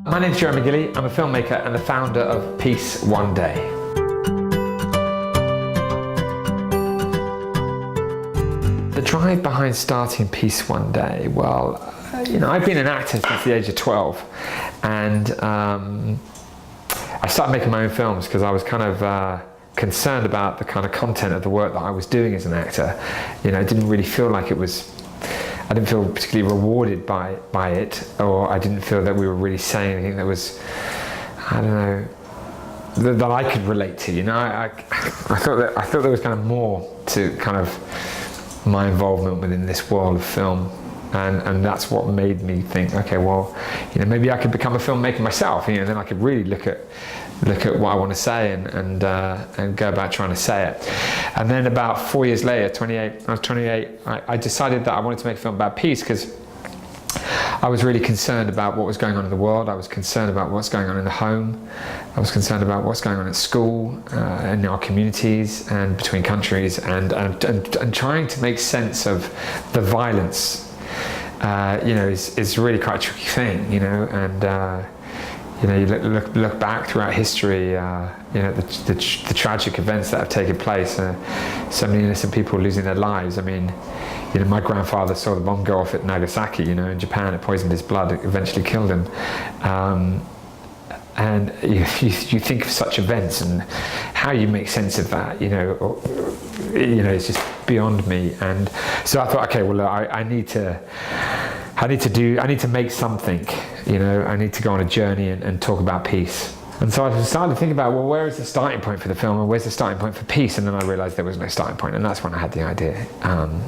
My name's Jeremy Gilley. I'm a filmmaker and the founder of PeaceOneDay. The drive behind starting PeaceOneDay, well, I've been an actor since the age of 12, and I started making my own films because I was kind of concerned about the kind of content of the work that I was doing as an actor. It didn't really feel like I didn't feel particularly rewarded by it, or I didn't feel that we were really saying anything that was, I don't know, that I could relate to. I thought there was kind of more to kind of my involvement within this world of film, and that's what made me think, okay, well, maybe I could become a filmmaker myself. Then I could really look at what I want to say and go about trying to say it. And then about 4 years later, I was 28, I decided that I wanted to make a film about peace, because I was really concerned about what was going on in the world. I was concerned about what's going on in the home. I was concerned about what's going on at school, in our communities and between countries, and trying to make sense of the violence. Is really quite a tricky thing, and you look back throughout history, the tragic events that have taken place, so many innocent people losing their lives. My grandfather saw the bomb go off at Nagasaki, in Japan. It poisoned his blood, it eventually killed him. And you think of such events and how you make sense of that, it's just beyond me. And so I thought, okay, well, I need to make something, I need to go on a journey and talk about peace. And so I started to think about, well, where is the starting point for the film, and where's the starting point for peace? And then I realized there was no starting point, and that's when I had the idea.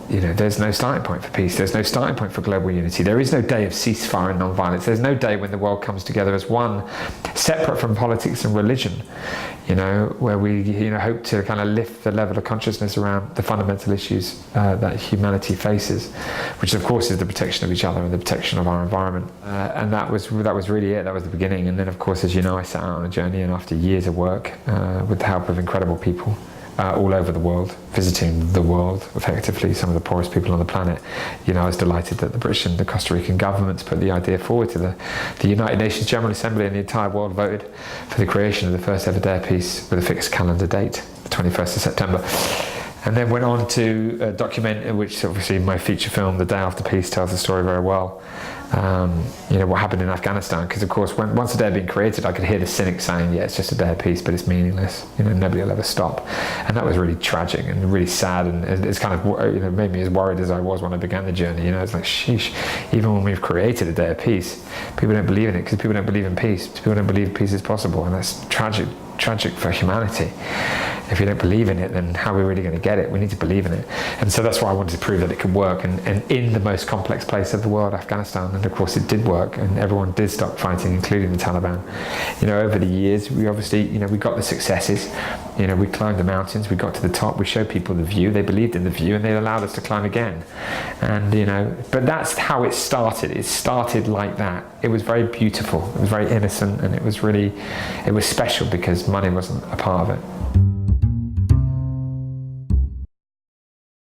There's no starting point for peace. There's no starting point for global unity. There is no day of ceasefire and non-violence. There's no day when the world comes together as one, separate from politics and religion, where we hope to kind of lift the level of consciousness around the fundamental issues that humanity faces, which of course is the protection of each other and the protection of our environment. And that was really it. That was the beginning. And then of course, as you know, I set out on a journey, and after years of work with the help of incredible people all over the world, visiting the world, effectively some of the poorest people on the planet, I was delighted that the British and the Costa Rican governments put the idea forward to the United Nations General Assembly, and the entire world voted for the creation of the first ever Day of Peace with a fixed calendar date, the 21st of September. And then went on to document, which obviously my feature film, The Day After Peace, tells the story very well. What happened in Afghanistan, because of course once a day had been created, I could hear the cynics saying, yeah, it's just a day of peace, but it's meaningless, nobody will ever stop. And that was really tragic and really sad, and it's kind of made me as worried as I was when I began the journey. It's like, sheesh, even when we've created a day of peace, people don't believe in it, because people don't believe in peace. People don't believe peace is possible, and that's tragic for humanity. If you don't believe in it, then how are we really going to get it? We need to believe in it. And so that's why I wanted to prove that it could work, and in the most complex place of the world, Afghanistan. And of course it did work, and everyone did stop fighting, including the Taliban. Over the years, we obviously, we got the successes. We climbed the mountains, we got to the top, we showed people the view, they believed in the view, and they allowed us to climb again. And but that's how it started. It started like that. It was very beautiful, it was very innocent, and it was special because money wasn't a part of it.